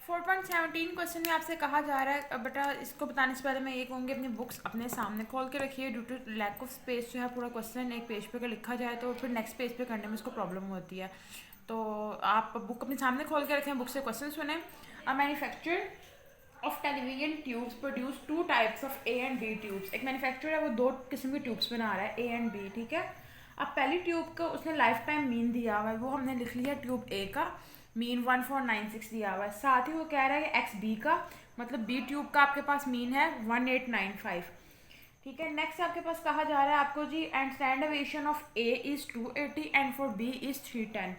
4.17 question में आपसे कहा जा रहा है, अब बेटा इसको बताने से पहले मैं ये कहूँगी अपनी बुक्स अपने सामने खोल के रखिए। Due to lack of space जो है पूरा क्वेश्चन एक पेज पे अगर लिखा जाए तो फिर नेक्स्ट पेज पे करने में इसको प्रॉब्लम होती है। तो आप बुक अपने सामने खोल के रखें, बुक से क्वेश्चन सुने। A manufacture of television tubes produce two types of A and B tubes. एक मैन्युफैक्चर है वो दो किस्म की ट्यूब्स बना रहा है, ए एंड बी, ठीक है। अब पहली ट्यूब को उसने लाइफ टाइम मीन दिया हुआ है, वो हमने लिख लिया ट्यूब ए का मीन 1496 दिया हुआ है। साथ ही वो कह रहा है कि एक्स बी का मतलब बी ट्यूब का आपके पास मीन है 1895, ठीक है। नेक्स्ट आपके पास कहा जा रहा है आपको G and stand deviation of A is 280 and for B is 310।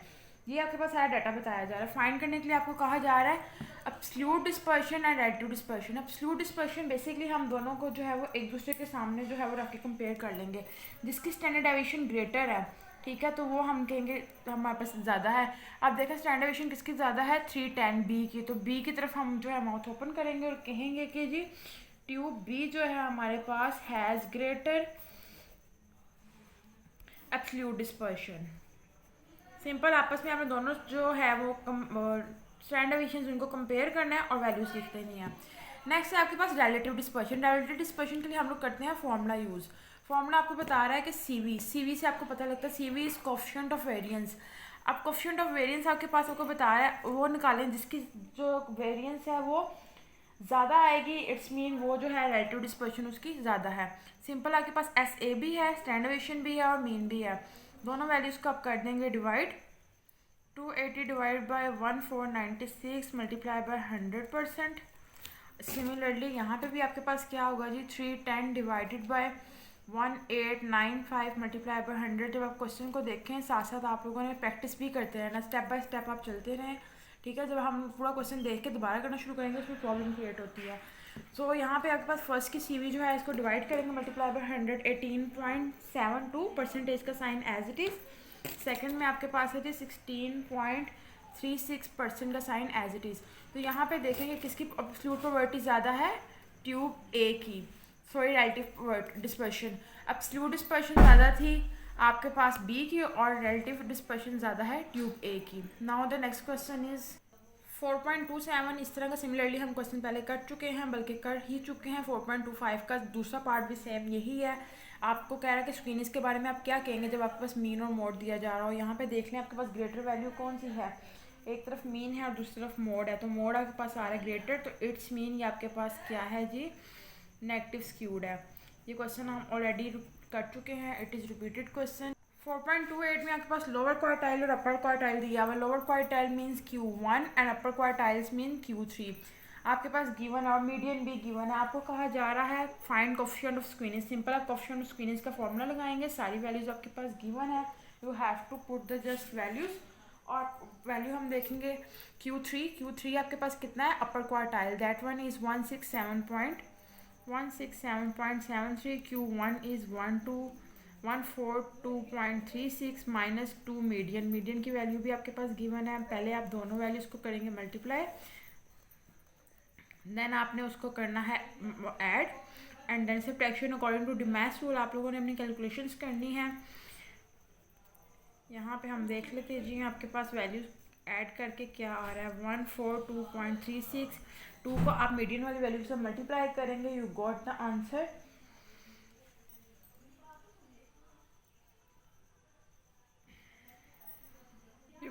ये आपके पास सारा डाटा बताया जा रहा है। फाइंड करने के लिए आपको कहा जा रहा है absolute dispersion and relative dispersion. Absolute dispersion basically हम दोनों को जो है वो एक दूसरे के सामने जो है वो रख के कंपेयर कर लेंगे। जिसकी स्टैंडर्ड डेविएशन ग्रेटर है, ठीक है, तो वो हम कहेंगे हमारे पास ज़्यादा है। अब देखें स्टैंडर्ड डेविएशन किसकी ज़्यादा है, 310 बी की। तो बी की तरफ हम जो है माउथ ओपन करेंगे और कहेंगे कि जी ट्यूब बी जो है हमारे पास has greater absolute dispersion. Simple, आपस में हमें दोनों जो है वो स्टैंडर्ड डेविएशन उनको कंपेयर करना है और वैल्यूज लिखते नहीं है। नेक्स्ट है आपके पास रिलेटिव डिस्पर्शन। रिलेटिव डिस्पर्शन के लिए हम लोग करते हैं फॉर्मूला यूज़। फॉर्मूला आपको बता रहा है कि सीवी से आपको पता लगता है CV is coefficient of variance. अब कोएफिशिएंट ऑफ वेरिएंस आपके पास आपको बता रहा है वो निकालें जिसकी जो वेरिएंस है वो ज़्यादा आएगी, इट्स मीन वो जो है रिलेटिव डिस्पर्शन उसकी ज़्यादा है। सिंपल, आपके पास एस ए भी है, स्टैंडर्ड डेविएशन भी है और मीन भी है। दोनों वैल्यूज़ को आप कर देंगे divide. 280 divide by 1496 multiply by 100%। Similarly यहाँ पे भी आपके पास क्या होगा जी 310 डिवाइडेड बाय 1895 मल्टीप्लाई बाय 100। जब आप क्वेश्चन को देखें साथ साथ आप लोगों ने प्रैक्टिस भी करते रहना, स्टेप बाय स्टेप आप चलते रहें, ठीक है। जब हम पूरा क्वेश्चन देख के दोबारा करना शुरू करेंगे उसमें प्रॉब्लम क्रिएट होती है। सो यहाँ पे आपके पास फर्स्ट की सीवी जो है इसको डिवाइड करेंगे मल्टीप्लाई बाय 100, 18.72 परसेंटेज का sign as it is. Second में आपके पास है जी 16.36% का साइन एज इट इज़। तो यहाँ पे देखेंगे किसकी एब्सोल्यूट प्रोबेबिलिटी ज़्यादा है, ट्यूब ए की, sorry relative dispersion. Absolute dispersion ज़्यादा थी आपके पास बी की और रिलेटिव डिस्पर्शन ज़्यादा है ट्यूब ए की। Now the next question is 4.27। इस तरह का सिमिलरली हम क्वेश्चन पहले कर चुके हैं, बल्कि कर ही चुके हैं। 4.25 का दूसरा पार्ट भी सेम यही है। आपको कह रहा है कि स्क्रीनिस के बारे में आप क्या कहेंगे जब आपके पास मीन और मोड दिया जा रहा हो। यहाँ पे देख लें आपके पास ग्रेटर वैल्यू कौन सी है, एक तरफ मीन है और दूसरी तरफ मोड है। तो मोड आपके पास आ रहा है ग्रेटर, तो इट्स मीन ये आपके पास क्या है जी नेगेटिव स्क्यूड है। ये क्वेश्चन हम ऑलरेडी कर चुके हैं, इट इज़ रिपीटेड क्वेश्चन। 4.28 में आपके पास लोअर क्वार्टाइल और अपर क्वार्टाइल दिया हुआ है। Lower quartile means Q1 and upper quartiles mean Q3 आपके पास गिवन और मीडियन भी गिवन है। आपको कहा जा रहा है find coefficient of skewness. Simple, आप कोएफिशिएंट ऑफ स्क्वीनेस का फॉर्मूला लगाएंगे, सारी वैल्यूज आपके पास गिवन है, you have to put the just values. और वैल्यू हम देखेंगे Q3 आपके पास कितना है upper quartile, that one is 167.73, Q1 is 142.36 minus 2 median की वैल्यू भी आपके पास गिवन है। पहले आप दोनों वैल्यूज़ को करेंगे मल्टीप्लाई, देन आपने उसको करना है add and then subtraction according to DMAS rule आप लोगों ने अपनी कैलकुलेशंस करनी है। यहाँ पे हम देख लेते हैं जी आपके पास वैल्यूज ऐड करके क्या आ रहा है 142.36। 2 को आप मीडियन वाली वैल्यू से मल्टीप्लाई करेंगे, you got the answer.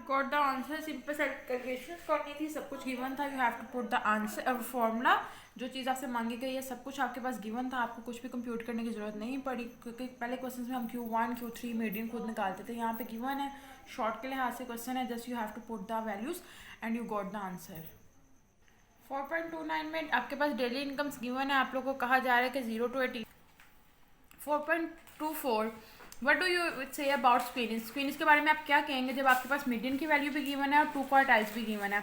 Got the answer. Simple calculation करनी थी, सब कुछ गिवन था, you have to put the answer formula. जो चीज़ आपसे मांगी गई है सब कुछ आपके पास गिवन था, आपको कुछ भी कंप्यूट करने की ज़रूरत नहीं पड़ी, क्योंकि पहले क्वेश्चन में हम Q1 Q3 मीडियन खुद निकालते थे। यहाँ पे गिवन है, शॉर्ट के लिहाज से क्वेश्चन है, just you have to put the values and you got the answer. 4.29 में आपके पास डेली इनकम्स गिवन है, आप लोग को कहा जा रहा है कि 0 to 80। 4.24 what do you say about skewness. Skewness के बारे में आप क्या कहेंगे जब आपके पास मीडियन की वैल्यू भी गिवन है और 2 क्वार्टाइल्स भी गिवन है।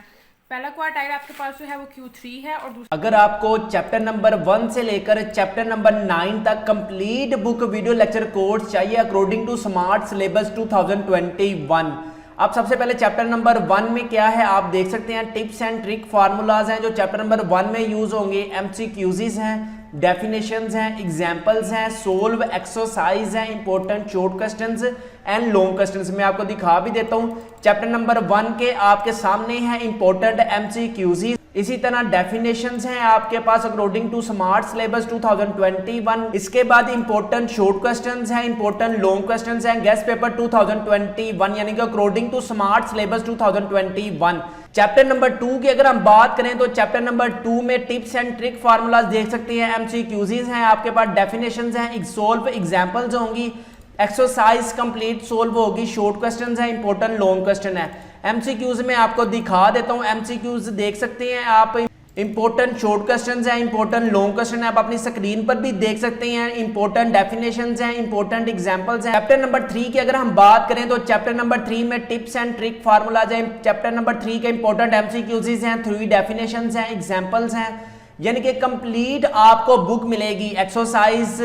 पहला क्वार्टाइल आपके पास जो है वो Q3 है और दूसरा। अगर आपको चैप्टर नंबर 1 से लेकर चैप्टर नंबर 9 तक complete book video lecture course चाहिए अकॉर्डिंग टू स्मार्ट सिलेबस 2021, अब सबसे पहले चैप्टर नंबर 1 में क्या है आप देख सकते हैं, टिप्स एंड ट्रिक फार्मूलाज हैं जो चैप्टर नंबर 1 में यूज होंगे, MCQs हैं, डेफिनेशंस हैं, एग्जाम्पल्स हैं, सोल्व एक्सरसाइज हैं, important short questions and long questions. मैं आपको दिखा भी देता हूं, चैप्टर नंबर 1 के आपके सामने हैं इंपॉर्टेंट MCQs। इसी तरह डेफिनेशंस हैं आपके पास अकॉर्डिंग टू स्मार्ट सिलेबस 2021। इसके बाद इंपॉर्टेंट शॉर्ट क्वेश्चंस हैं, इंपॉर्टेंट लॉन्ग क्वेश्चंस हैं गेस्ट पेपर 2021 यानी कि according to smart syllabus 2021। Chapter number 2 की अगर हम बात करें तो चैप्टर नंबर 2 में टिप्स एंड ट्रिक फार्मूलाज देख सकते हैं, एमसीक्यूज हैं आपके पास, डेफिनेशंस हैं, सॉल्व एग्जांपल्स होंगी, एक्सरसाइज कंप्लीट सॉल्व होगी, शॉर्ट क्वेश्चंस हैं, इंपॉर्टेंट लॉन्ग क्वेश्चन है। एमसीक्यूज में आपको दिखा देता हूं, एमसीक्यूज देख सकते हैं आप, इंपॉर्टेंट शॉर्ट क्वेश्चंस हैं, इंपॉर्टेंट लॉन्ग क्वेश्चन है, आप अपनी स्क्रीन पर भी देख सकते हैं, इंपॉर्टेंट डेफिनेशंस हैं, इंपॉर्टेंट एग्जांपल्स हैं। चैप्टर नंबर 3 की अगर हम बात करें तो चैप्टर नंबर 3 में टिप्स एंड ट्रिक फार्मूलाज हैं, चैप्टर नंबर 3 के इंपॉर्टेंट एमसीक्यूज हैं, 3 डेफिनेशंस हैं, एग्जांपल्स हैं, यानी कि कंप्लीट आपको बुक मिलेगी। एक्सरसाइज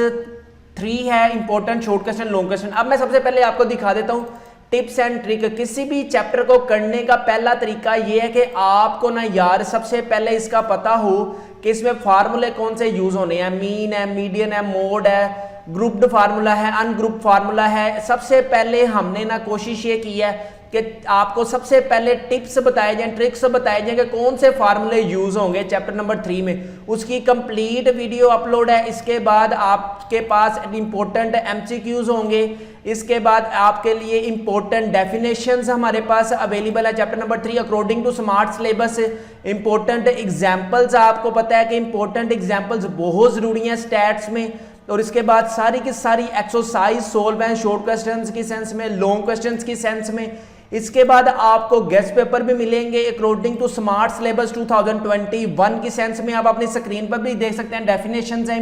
3 है, important short question long question. अब मैं सबसे पहले आपको दिखा देता हूं टिप्स एंड ट्रिक। किसी भी चैप्टर को करने का पहला तरीका ये है कि आपको ना यार सबसे पहले इसका पता हो कि इसमें फार्मूले कौन से यूज होने हैं, मीन है, मीडियन है, मोड है, ग्रुप्ड फार्मूला है, अनग्रुप्ड फार्मूला है। सबसे पहले हमने ना कोशिश ये की है कि आपको सबसे पहले टिप्स बताए जाएं, ट्रिक्स बताए जाएं कि कौन से फार्मूले यूज होंगे चैप्टर नंबर 3 में, उसकी कंप्लीट वीडियो अपलोड है। इसके बाद आपके पास इंपॉर्टेंट एमसीक्यूज होंगे, इसके बाद आपके लिए इंपॉर्टेंट डेफिनेशंस हमारे पास अवेलेबल है chapter number 3 according to smart syllabus. Important examples, आपको पता है कि इंपॉर्टेंट एग्जांपल्स बहुत जरूरी हैं स्टैट्स में। और इसके बाद सारी की सारी एक्सरसाइज सोल्व हैं, शॉर्ट क्वेश्चंस की सेंस में, लॉन्ग क्वेश्चंस की सेंस में। इसके बाद आपको गेस्ट पेपर भी मिलेंगे अकॉर्डिंग टू स्मार्ट सिलेबस 2021 की सेंस में, आप अपनी स्क्रीन पर भी देख सकते हैं। डेफिनेशंस हैं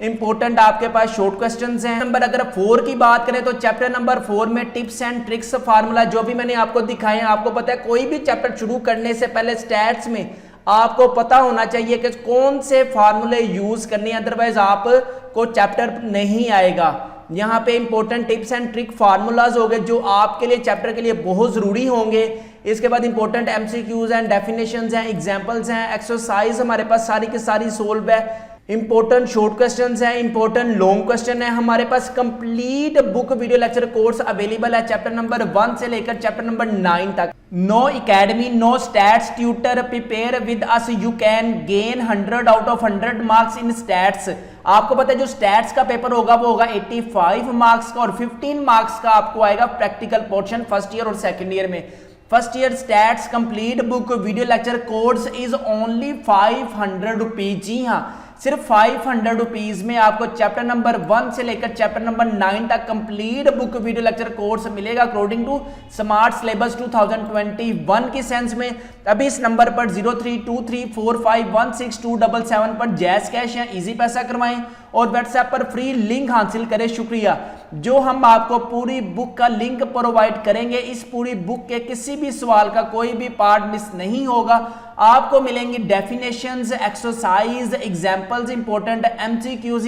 इंपॉर्टेंट आपके पास शॉर्ट क्वेश्चंस हैं। नंबर अगर 4 की बात करें तो चैप्टर नंबर 4 में टिप्स एंड ट्रिक्स फार्मूला जो भी मैंने आपको दिखाए हैं, आपको पता है कोई भी चैप्टर शुरू करने से पहले स्टैट्स में आपको पता होना चाहिए कि कौन से फार्मूले यूज करने, अदरवाइज आपको चैप्टर नहीं आएगा। यहाँ पे important tips and trick formulas हो गए जो आपके लिए चैप्टर के लिए बहुत जरूरी होंगे। इसके बाद इंपॉर्टेंट एमसीक्यूज एंड डेफिनेशंस हैं, एग्जांपल्स हैं, एक्सरसाइज हमारे पास सारी की सारी सोल्व है, इंपॉर्टेंट शॉर्ट क्वेश्चंस हैं, इंपॉर्टेंट लॉन्ग क्वेश्चन है। हमारे पास complete book video lecture course available है चैप्टर नंबर 1 से लेकर चैप्टर नंबर 9 तक। No academy, no stats tutor, prepare with us, you can gain 100 out of 100 marks in stats. आपको पता है जो स्टैट्स का पेपर होगा वो होगा 85 मार्क्स का, और 15 मार्क्स का आपको आएगा प्रैक्टिकल पोर्शन फर्स्ट ईयर और सेकंड ईयर में। First year stats complete book video lecture course is only 500 rupees. जी हाँ, सिर्फ 500 रुपीज में आपको चैप्टर नंबर 1 से लेकर चैप्टर नंबर 9 तक complete book video lecture course मिलेगा अकॉर्डिंग टू स्मार्ट सिलेबस 2021 की सेंस में। अभी इस नंबर पर 0323451677 पर जैस कैश या इजी पैसा करवाएं और व्हाट्सएप पर फ्री लिंक हासिल करें। शुक्रिया। जो हम आपको पूरी बुक का लिंक प्रोवाइड करेंगे, इस पूरी बुक के किसी भी सवाल का कोई भी पार्ट मिस नहीं होगा। आपको मिलेंगी definitions, exercise, examples, important MCQs.